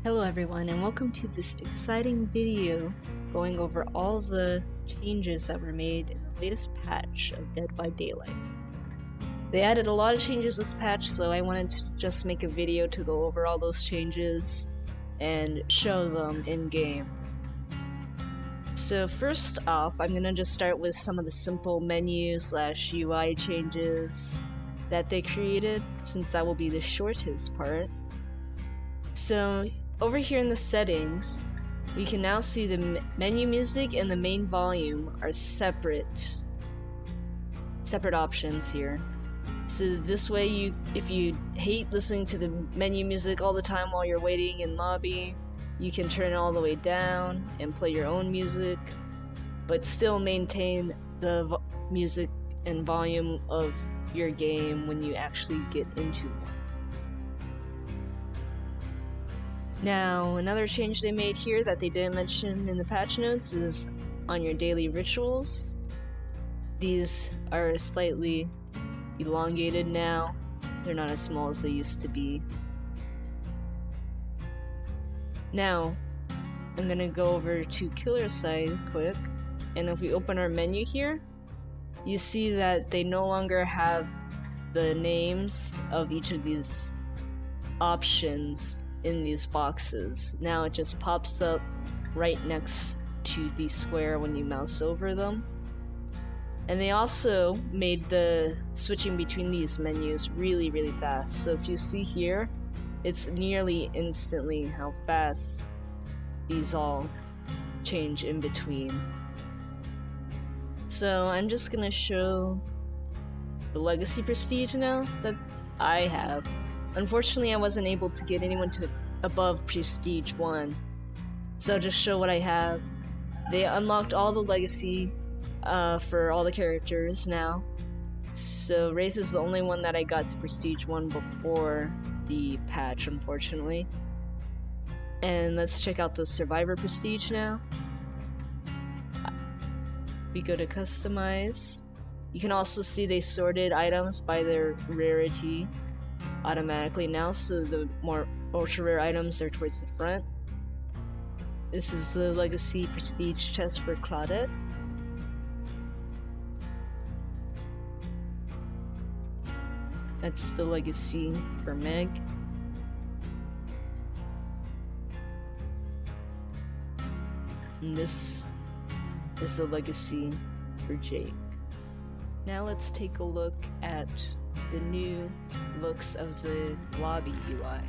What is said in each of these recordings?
Hello everyone, and welcome to this exciting video going over all the changes that were made in the latest patch of Dead by Daylight. They added a lot of changes this patch, so I wanted to just make a video to go over all those changes and show them in-game. So first off, I'm gonna just start with some of the simple menu/UI changes that they created, since that will be the shortest part. So over here in the settings, we can now see the menu music and the main volume are separate options here. So this way, if you hate listening to the menu music all the time while you're waiting in lobby, you can turn it all the way down and play your own music, but still maintain the music and volume of your game when you actually get into one. Now, another change they made here that they didn't mention in the patch notes is on your daily rituals. These are slightly elongated now. They're not as small as they used to be. Now, I'm gonna go over to killer side quick, and if we open our menu here, you see that they no longer have the names of each of these options in these boxes. Now it just pops up right next to the square when you mouse over them. And they also made the switching between these menus really fast. So if you see here, it's nearly instantly how fast these all change in between. So I'm just gonna show the Legacy Prestige now that I have. Unfortunately, I wasn't able to get anyone to above Prestige 1, so I'll just show what I have. They unlocked all the Legacy for all the characters now, so Wraith is the only one that I got to Prestige 1 before the patch, unfortunately. And let's check out the Survivor Prestige now. We go to Customize. You can also see they sorted items by their rarity automatically now, so the more ultra rare items are towards the front. This is the Legacy Prestige chest for Claudette. That's the Legacy for Meg. And this is the Legacy for Jake. Now let's take a look at the new looks of the lobby UI.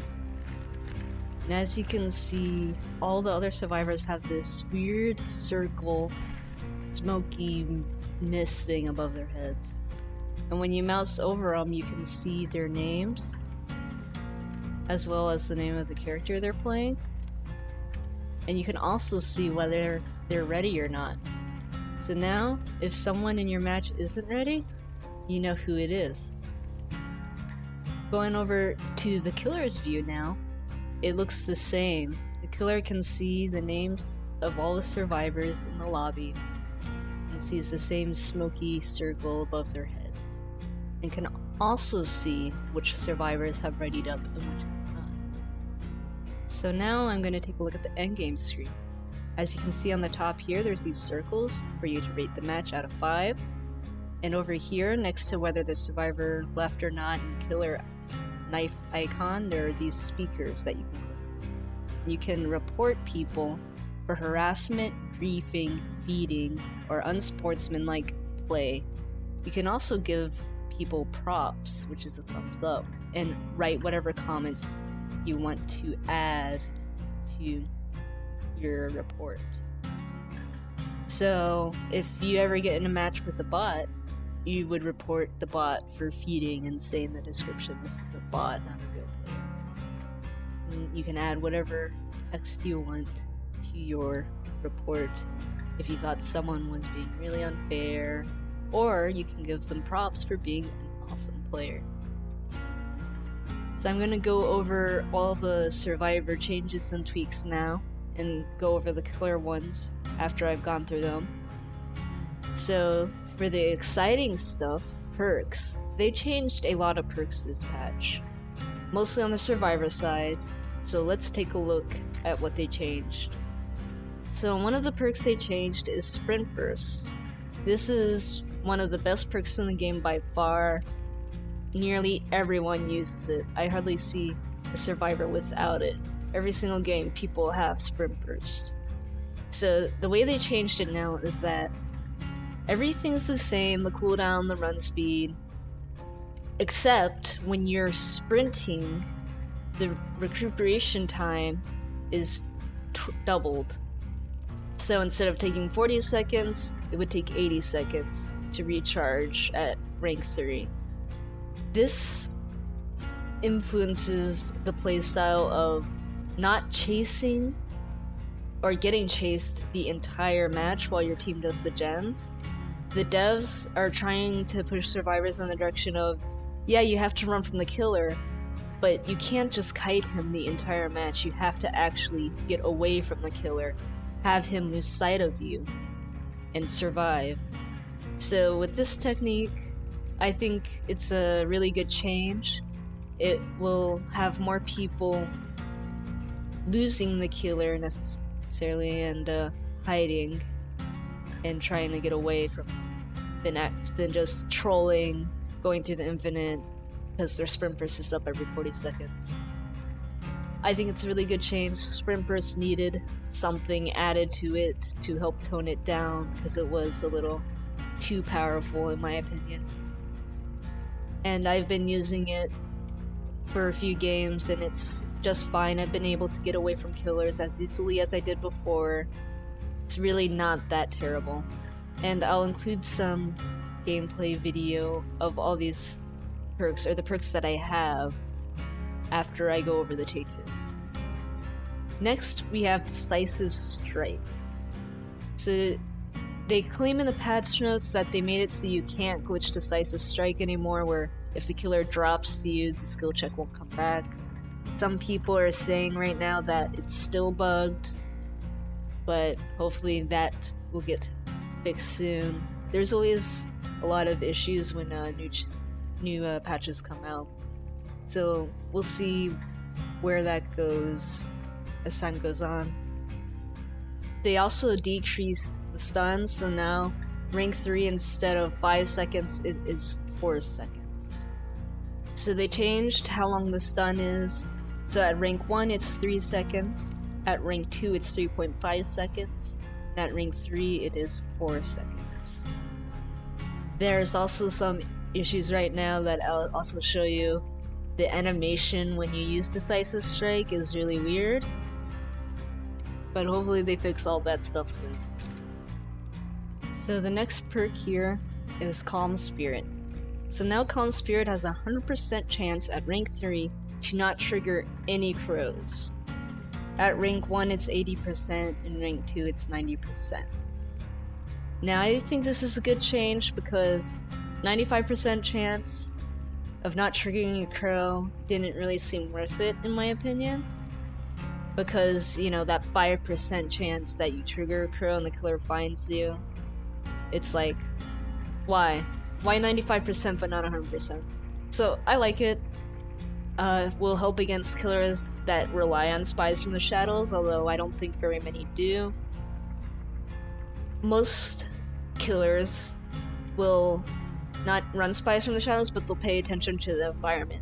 And as you can see, all the other survivors have this weird circle, smoky mist thing above their heads. And when you mouse over them, you can see their names, as well as the name of the character they're playing. And you can also see whether they're ready or not. So now, if someone in your match isn't ready, you know who it is. Going over to the killer's view now, it looks the same. The killer can see the names of all the survivors in the lobby and sees the same smoky circle above their heads, and can also see which survivors have readied up and which have not. So now I'm going to take a look at the Endgame Street. As you can see on the top here, there's these circles for you to rate the match out of 5. And over here, next to whether the survivor left or not and killer knife icon, there are these speakers that you can click. You can report people for harassment, griefing, feeding, or unsportsmanlike play. You can also give people props, which is a thumbs up, and write whatever comments you want to add to your report. So if you ever get in a match with a bot, you would report the bot for feeding and say in the description, this is a bot, not a real player. And you can add whatever text you want to your report if you thought someone was being really unfair, or you can give them props for being an awesome player. So I'm going to go over all the survivor changes and tweaks now, and go over the killer ones after I've gone through them. So for the exciting stuff, perks, they changed a lot of perks this patch. Mostly on the survivor side, So let's take a look at what they changed. So one of the perks they changed is Sprint Burst. This is one of the best perks in the game by far. Nearly everyone uses it. I hardly see a survivor without it. Every single game people have Sprint Burst. So the way they changed it now is that everything's the same, the cooldown, the run speed, except when you're sprinting, the recuperation time is doubled. So instead of taking 40 seconds, it would take 80 seconds to recharge at rank 3. This influences the playstyle of not chasing or getting chased the entire match while your team does the gens. The devs are trying to push survivors in the direction of, yeah, you have to run from the killer, but you can't just kite him the entire match. You have to actually get away from the killer, have him lose sight of you, and survive. So with this technique, I think it's a really good change. It will have more people losing the killer necessarily and hiding and trying to get away from than just trolling, going through the infinite because their sprint burst is up every 40 seconds. I think it's a really good change. Sprint burst needed something added to it to help tone it down because it was a little too powerful in my opinion. And I've been using it for a few games and it's just fine. I've been able to get away from killers as easily as I did before. It's really not that terrible. And I'll include some gameplay video of all these perks, or the perks that I have, after I go over the changes. Next, we have Decisive Strength. So they claim in the patch notes that they made it so you can't glitch Decisive Strike anymore, where if the killer drops to you, the skill check won't come back. Some people are saying right now that it's still bugged, but hopefully that will get fixed soon. There's always a lot of issues when new patches come out, so we'll see where that goes as time goes on. They also decreased the stun, so now rank 3 instead of 5 seconds it is 4 seconds. So they changed how long the stun is. So at rank 1 it's 3 seconds, at rank 2 it's 3.5 seconds, and at rank 3 it is 4 seconds. There's also some issues right now that I'll also show you. The animation when you use Decisive Strike is really weird, but hopefully they fix all that stuff soon. So the next perk here is Calm Spirit. So now Calm Spirit has a 100% chance at rank 3 to not trigger any crows. At rank 1 it's 80%, and rank 2 it's 90%. Now I think this is a good change because 95% chance of not triggering a crow didn't really seem worth it in my opinion. Because, you know, that 5% chance that you trigger a crow and the killer finds you, it's like, why? Why 95% but not 100%? So I like it. Will help against killers that rely on spies from the shadows, although I don't think very many do. Most killers will not run spies from the shadows, but they'll pay attention to the environment.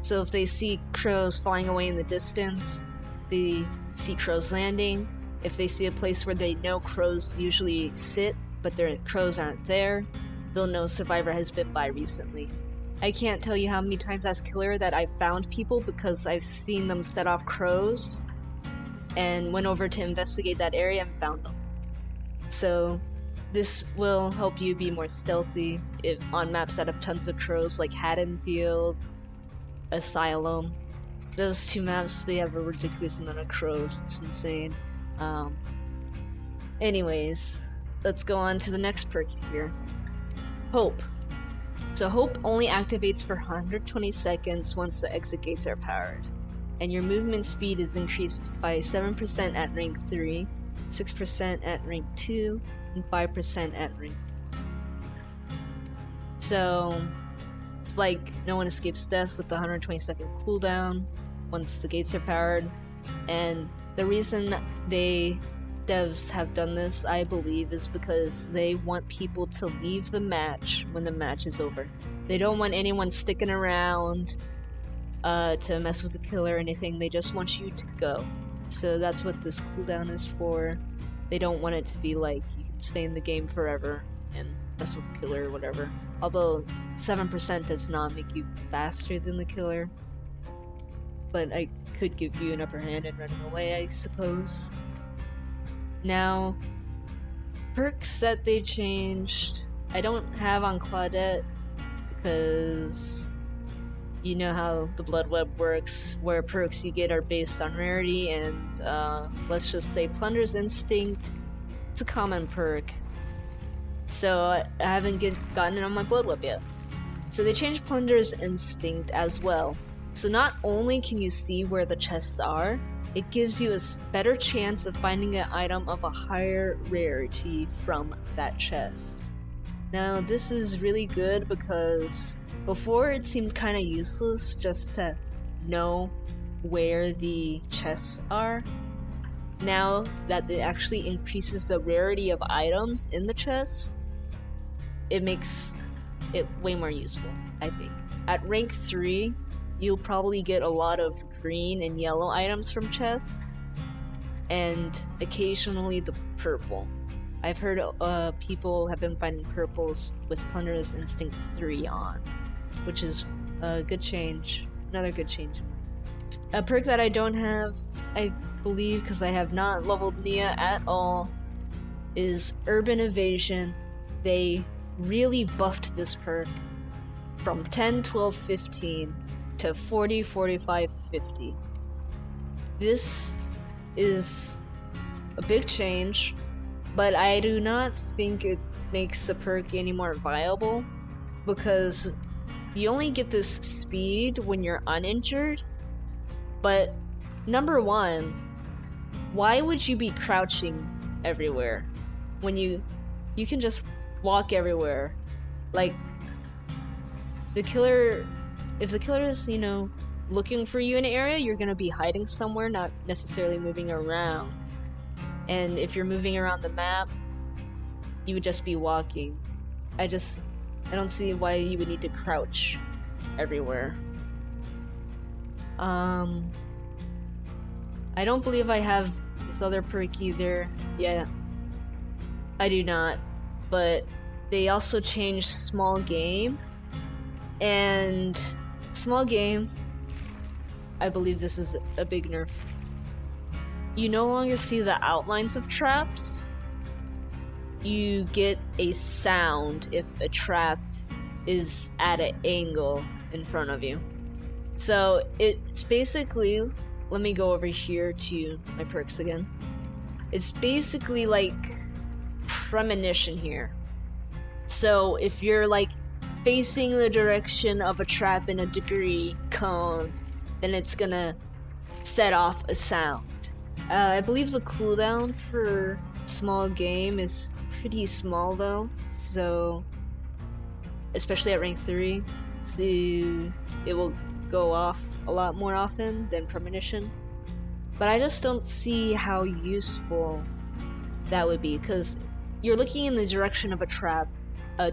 So if they see crows flying away in the distance, they see crows landing. If they see a place where they know crows usually sit, but their crows aren't there, they'll know a survivor has been by recently. I can't tell you how many times as killer that I've found people because I've seen them set off crows and went over to investigate that area and found them. So this will help you be more stealthy on maps that have tons of crows like Haddonfield, Asylum. Those two maps, they have a ridiculous amount of crows. It's insane. Anyways, let's go on to the next perk here. Hope. So Hope only activates for 120 seconds once the exit gates are powered. And your movement speed is increased by 7% at rank 3, 6% at rank 2, and 5% at rank 1. So, it's like no one escapes death with the 120 second cooldown. once the gates are powered. And the reason devs have done this, I believe, is because they want people to leave the match when the match is over. They don't want anyone sticking around to mess with the killer or anything. They just want you to go. So that's what this cooldown is for. They don't want it to be like you can stay in the game forever and mess with the killer or whatever. Although 7% does not make you faster than the killer, but I could give you an upper hand in running away, I suppose. Now, perks that they changed, I don't have on Claudette because you know how the Blood Web works, where perks you get are based on rarity, and let's just say Plunder's Instinct, it's a common perk. So I haven't gotten it on my Blood Web yet. So they changed Plunder's Instinct as well. So not only can you see where the chests are, it gives you a better chance of finding an item of a higher rarity from that chest. Now this is really good because before it seemed kind of useless just to know where the chests are. Now that it actually increases the rarity of items in the chests, it makes it way more useful, I think. At rank 3, you'll probably get a lot of green and yellow items from chests, and occasionally the purple. I've heard people have been finding purples with Plunder's Instinct 3 on, which is a good change. Another good change. A perk that I don't have, I believe, because I have not leveled Nia at all, is Urban Evasion. They really buffed this perk from 10, 12, 15 to 40, 45, 50. This is a big change, but I do not think it makes the perk any more viable, because you only get this speed when you're uninjured. But number one, why would you be crouching everywhere when you can just walk everywhere? Like, the killer, if the killer is, looking for you in an area, you're gonna be hiding somewhere, not necessarily moving around. And if you're moving around the map, you would just be walking. I don't see why you would need to crouch everywhere. I don't believe I have this other perk either. Yeah, I do not. But they also changed small game. And small game, I believe this is a big nerf. You no longer see the outlines of traps. You get a sound if a trap is at an angle in front of you. So it's basically, let me go over here to my perks again. It's basically like premonition here. So if you're like facing the direction of a trap in a degree cone, then it's gonna set off a sound. I believe the cooldown for small game is pretty small though, so especially at rank 3, so it will go off a lot more often than premonition. But I just don't see how useful that would be, because you're looking in the direction of a trap.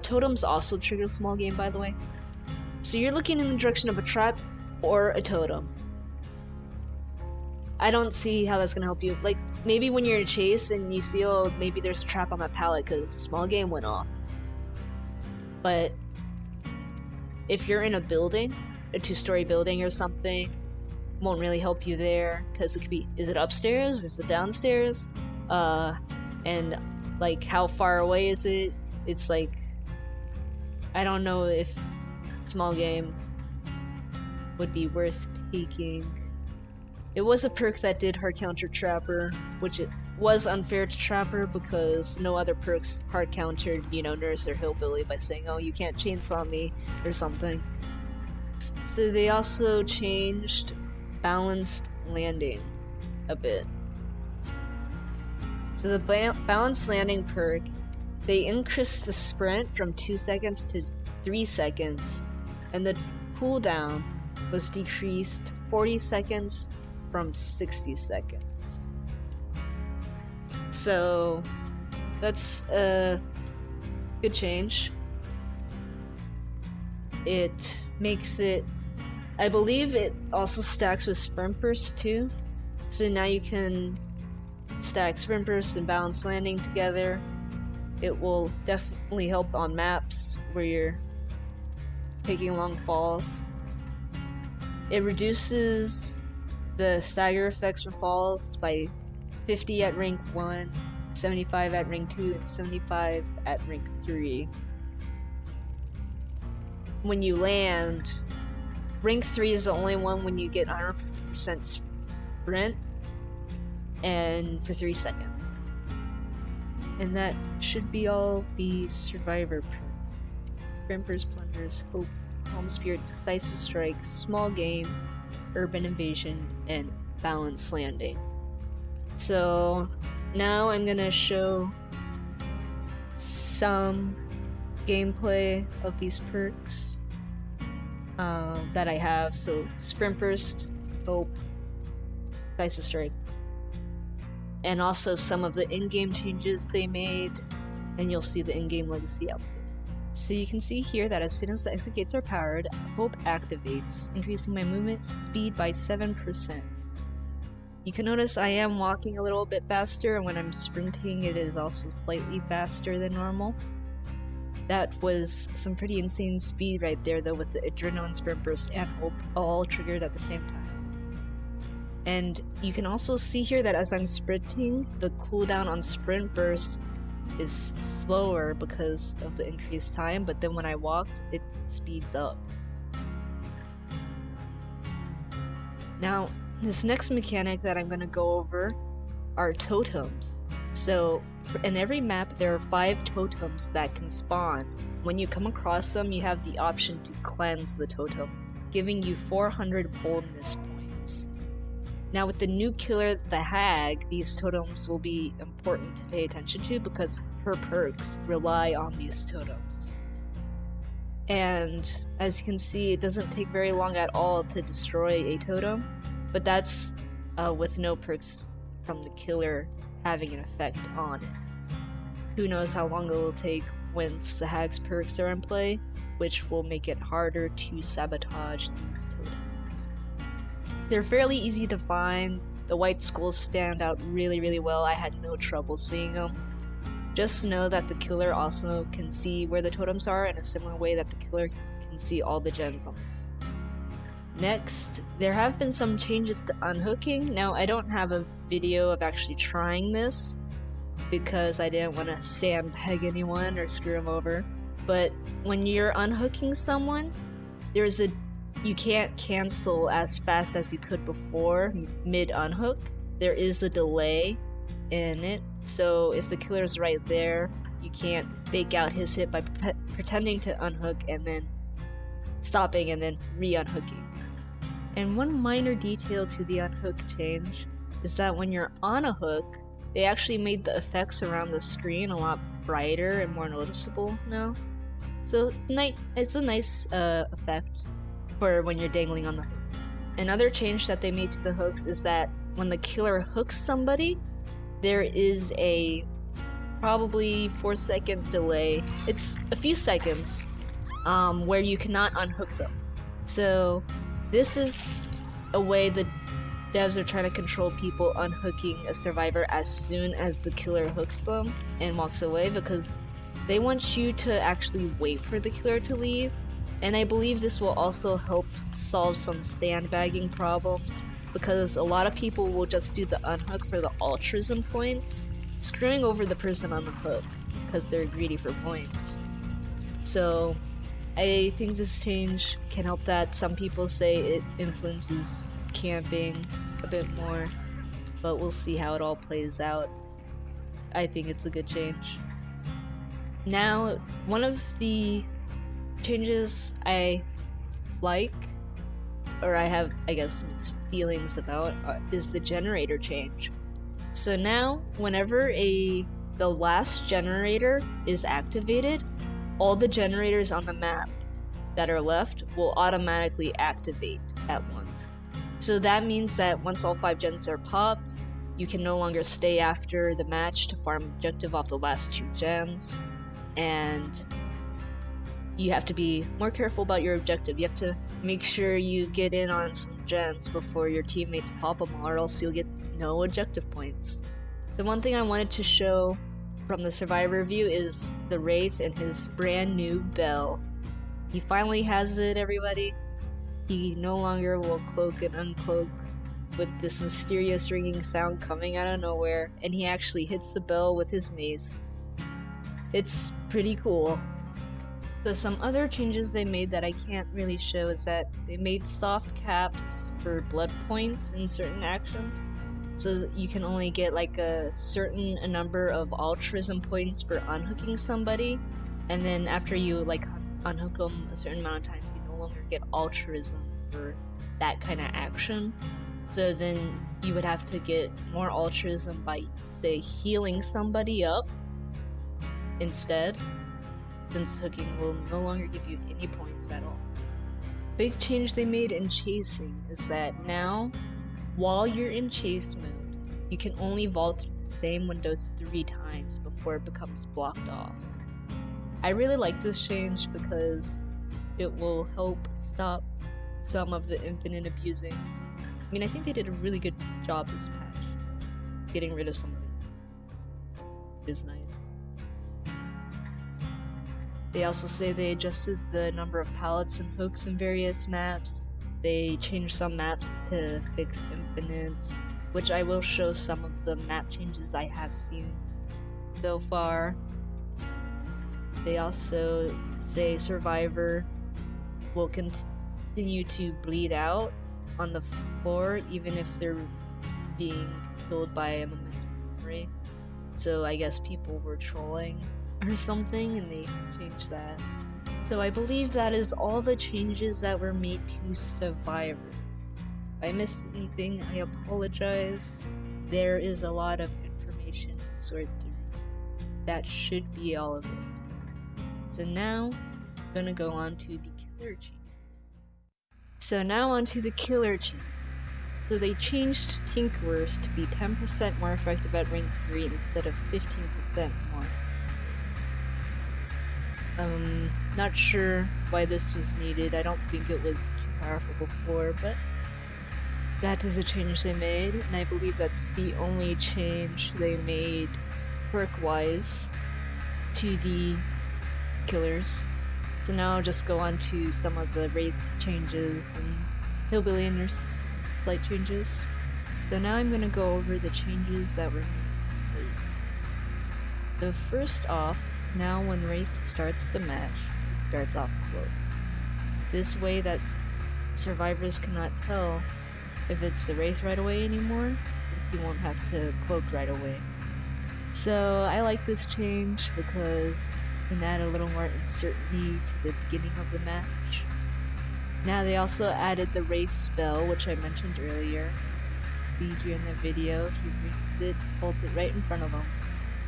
Totems also trigger small game, by the way. So you're looking in the direction of a trap or a totem. I don't see how that's gonna help you. Like, maybe when you're in a chase and you see, oh, maybe there's a trap on that pallet because small game went off. But if you're in a building, a 2-story building or something, won't really help you there, because it could be, is it upstairs, is it downstairs, and like how far away is it? It's like, I don't know if small game would be worth taking. It was a perk that did hard counter Trapper, which it was unfair to Trapper because no other perks hard countered, Nurse or Hillbilly by saying, oh, you can't chainsaw me or something. So they also changed balanced landing a bit. So the balanced landing perk, they increased the sprint from 2 seconds to 3 seconds, and the cooldown was decreased to 40 seconds from 60 seconds. So that's a good change. It makes it, I believe it also stacks with sprint burst too. So now you can stack sprint burst and balanced landing together. It will definitely help on maps where you're taking long falls. It reduces the stagger effects for falls by 50 at rank 1, 75 at rank 2, and 75 at rank 3. When you land, rank 3 is the only one when you get 100% sprint and for 3 seconds. And that should be all the survivor perks. Sprinters, Plungers, Hope, Calm Spirit, Decisive Strike, Small Game, Urban Evasion, and Balanced Landing. So now I'm gonna show some gameplay of these perks that I have. So Sprint Burst, Hope, Decisive Strike, and also some of the in-game changes they made, and you'll see the in-game legacy outfit. So you can see here that as soon as the exit gates are powered, Hope activates, increasing my movement speed by 7%. You can notice I am walking a little bit faster, and when I'm sprinting it is also slightly faster than normal. That was some pretty insane speed right there though, with the Adrenaline, Sprint Burst, and Hope all triggered at the same time. And you can also see here that as I'm sprinting, the cooldown on Sprint Burst is slower because of the increased time, but then when I walked, it speeds up. Now, this next mechanic that I'm going to go over are totems. So, in every map, there are 5 totems that can spawn. When you come across them, you have the option to cleanse the totem, giving you 400 boldness points. Now, with the new killer, the Hag, these totems will be important to pay attention to because her perks rely on these totems. And as you can see, it doesn't take very long at all to destroy a totem, but that's with no perks from the killer having an effect on it. Who knows how long it will take once the Hag's perks are in play, which will make it harder to sabotage these totems. They're fairly easy to find. The white skulls stand out really well. I had no trouble seeing them. Just know that the killer also can see where the totems are in a similar way that the killer can see all the gems on them. Next, there have been some changes to unhooking. Now, I don't have a video of actually trying this because I didn't want to sandbag anyone or screw them over. But when you're unhooking someone, you can't cancel as fast as you could before mid-unhook. There is a delay in it, so if the killer's right there, you can't fake out his hit by pretending to unhook and then stopping and then re-unhooking. And one minor detail to the unhook change is that when you're on a hook, they actually made the effects around the screen a lot brighter and more noticeable now. So it's a nice effect for when you're dangling on the hook. Another change that they made to the hooks is that when the killer hooks somebody, there is a probably 4-second delay. It's a few seconds where you cannot unhook them. So this is a way the devs are trying to control people unhooking a survivor as soon as the killer hooks them and walks away, because they want you to actually wait for the killer to leave. And I believe this will also help solve some sandbagging problems, because a lot of people will just do the unhook for the altruism points, screwing over the person on the hook because they're greedy for points. So I think this change can help that. Some people say it influences camping a bit more, but we'll see how it all plays out. I think it's a good change. Now, one of the changes I like, or I have, I guess, mixed feelings about, is the generator change. So now, whenever the last generator is activated, all the generators on the map that are left will automatically activate at once. So that means that once all 5 gens are popped, you can no longer stay after the match to farm objective off the last 2 gens, and you have to be more careful about your objective. You have to make sure you get in on some gens before your teammates pop them, or else you'll get no objective points. So one thing I wanted to show from the survivor view is the Wraith and his brand new bell. He finally has it, everybody. He no longer will cloak and uncloak with this mysterious ringing sound coming out of nowhere, and he actually hits the bell with his mace. It's pretty cool. So some other changes they made that I can't really show is that they made soft caps for blood points in certain actions. So you can only get like a certain number of altruism points for unhooking somebody, and then after you like unhook them a certain amount of times, you no longer get altruism for that kind of action. So then you would have to get more altruism by, say, healing somebody up instead, since hooking will no longer give you any points at all. Big change they made in chasing is that now, while you're in chase mode, you can only vault through the same window 3 times before it becomes blocked off. I really like this change because it will help stop some of the infinite abusing. I mean, I think they did a really good job this patch, getting rid of some of it. It is nice. They also say they adjusted the number of pallets and hooks in various maps. They changed some maps to fix infinites, which I will show some of the map changes I have seen so far. They also say Survivor will continue to bleed out on the floor even if they're being killed by a momentum memory. So I guess people were trolling or something and they changed that. So I believe that is all the changes that were made to Survivors. If I missed anything, I apologize. There is a lot of information to sort through. That should be all of it. So now, I'm gonna go on to the killer changes. So now on to the killer changes. So they changed Tinkerers to be 10% more effective at rank 3 instead of 15% more. Not sure why this was needed. I don't think it was too powerful before, but that is a change they made, and I believe that's the only change they made perk-wise to the killers. So now I'll just go on to some of the Wraith changes and Hillbilly and their slight changes. So now I'm gonna go over the changes that were made to Wraith. So first off, now when Wraith starts the match, he starts off cloak. This way that survivors cannot tell if it's the Wraith right away anymore, since he won't have to cloak right away. So I like this change because it can add a little more uncertainty to the beginning of the match. Now they also added the Wraith spell, which I mentioned earlier. See here in the video, he rings it, holds it right in front of him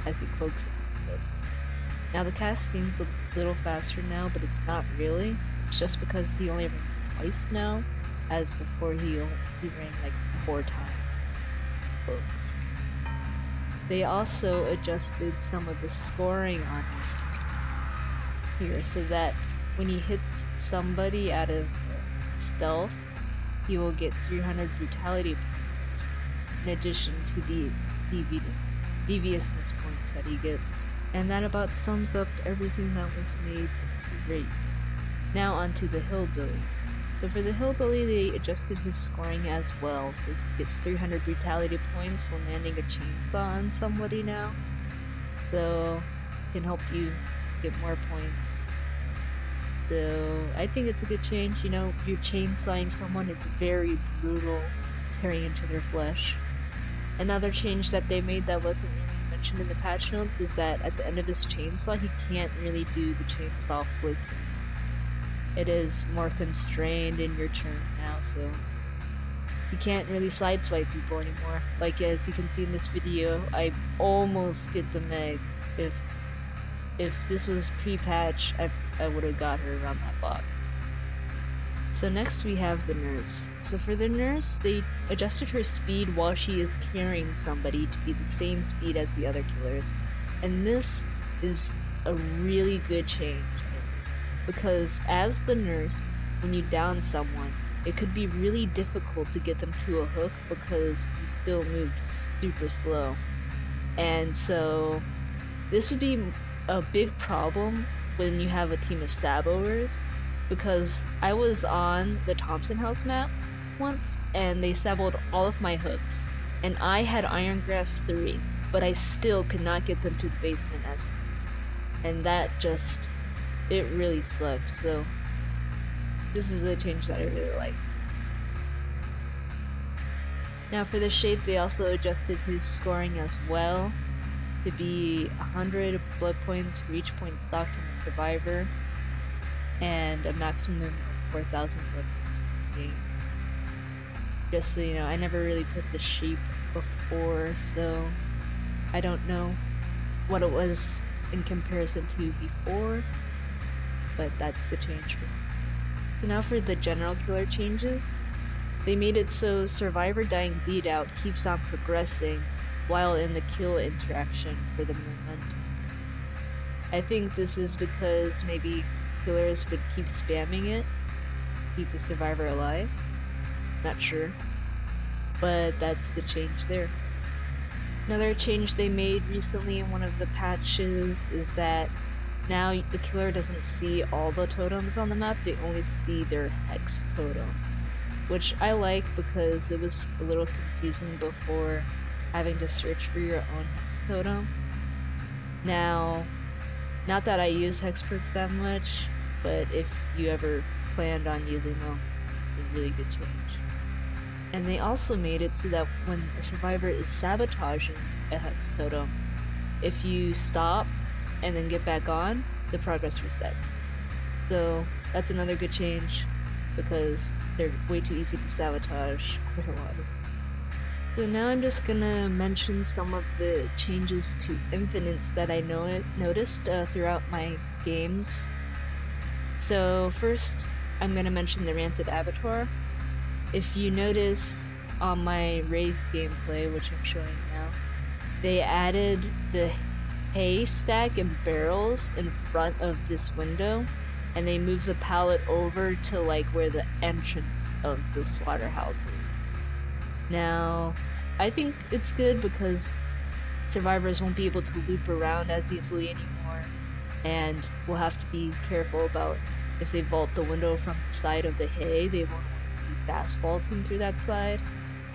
as he cloaks and cloaks. Now the cast seems a little faster now, but it's not really. It's just because he only rings twice now, as before he rang like 4 times. Oh. They also adjusted some of the scoring on him here so that when he hits somebody out of stealth, he will get 300 brutality points in addition to the deviousness points that he gets. And that about sums up everything that was made to Wraith. Now onto the Hillbilly. So for the Hillbilly, they adjusted his scoring as well, so he gets 300 brutality points when landing a chainsaw on somebody now. So it can help you get more points. So I think it's a good change. You know, you're chainsawing someone, it's very brutal, tearing into their flesh. Another change that they made that wasn't really mentioned in the patch notes is that at the end of his chainsaw, he can't really do the chainsaw flicking. It is more constrained in your turn now, so you can't really sideswipe people anymore. Like as you can see in this video, I almost get the Meg. If this was pre-patch, I would have got her around that box. So next we have the nurse. So for the nurse, they adjusted her speed while she is carrying somebody to be the same speed as the other killers. And this is a really good change, because as the nurse, when you down someone, it could be really difficult to get them to a hook because you still moved super slow. And so this would be a big problem when you have a team of saboers, because I was on the Thompson house map once and they saboed all of my hooks, and I had Iron Grass 3, but I still could not get them to the basement as hooks. And that just, it really sucked. So this is a change that I really like. Now for the shape, they also adjusted his scoring as well to be 100 blood points for each point stocked from the survivor, and a maximum of 4,000 blood points per game. Just so you know, I never really put the shape before, so I don't know what it was in comparison to before, but that's the change for me. So now for the general killer changes. They made it so survivor dying bleed out keeps on progressing while in the kill interaction for the momentum. I think this is because maybe killers would keep spamming it, keep the survivor alive. Not sure, but that's the change there. Another change they made recently in one of the patches is that now the killer doesn't see all the totems on the map, they only see their hex totem, which I like because it was a little confusing before having to search for your own hex totem. Now, not that I use hex perks that much, but if you ever planned on using them, it's a really good change. And they also made it so that when a survivor is sabotaging a hex totem, if you stop and then get back on, the progress resets. So that's another good change, because they're way too easy to sabotage otherwise. So now I'm just gonna mention some of the changes to infinites that I noticed throughout my games. So first, I'm gonna mention the Rancid Abattoir. If you notice on my Wraith gameplay, which I'm showing now, they added the hay stack and barrels in front of this window, and they moved the pallet over to like where the entrance of the slaughterhouse is. Now, I think it's good because survivors won't be able to loop around as easily anymore, and we'll have to be careful about if they vault the window from the side of the hay, they won't want to be fast vaulting through that side.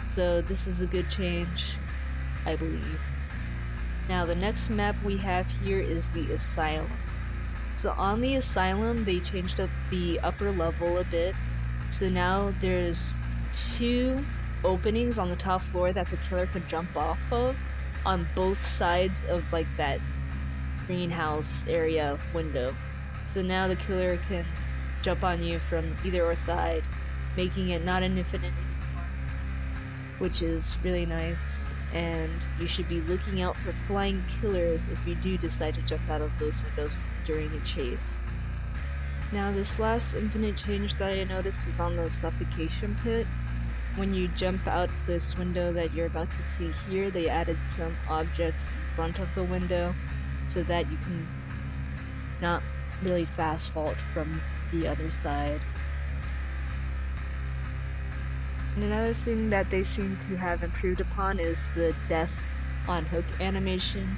So this is a good change, I believe. Now the next map we have here is the Asylum. So on the Asylum, they changed up the upper level a bit. So now there's 2 openings on the top floor that the killer can jump off of on both sides of like that greenhouse area window. So now the killer can jump on you from either or side, making it not an infinite anymore, which is really nice. And you should be looking out for flying killers if you do decide to jump out of those windows during a chase. Now this last infinite change that I noticed is on the suffocation pit. When you jump out this window that you're about to see here, they added some objects in front of the window so that you can not really fast vault from the other side. And another thing that they seem to have improved upon is the death on hook animation.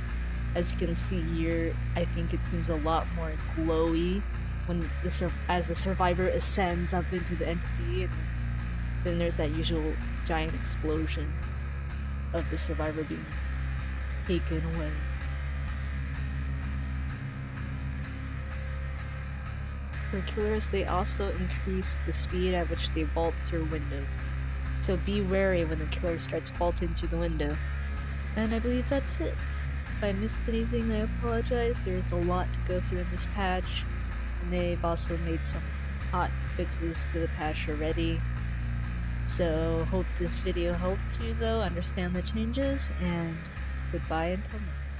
As you can see here, I think it seems a lot more glowy when as the survivor ascends up into the entity, and then there's that usual giant explosion of the survivor being taken away. For killers, they also increased the speed at which they vault through windows. So be wary when the killer starts vaulting through the window. And I believe that's it. If I missed anything, I apologize. There's a lot to go through in this patch, and they've also made some hot fixes to the patch already. So hope this video helped you though understand the changes, and goodbye until next time.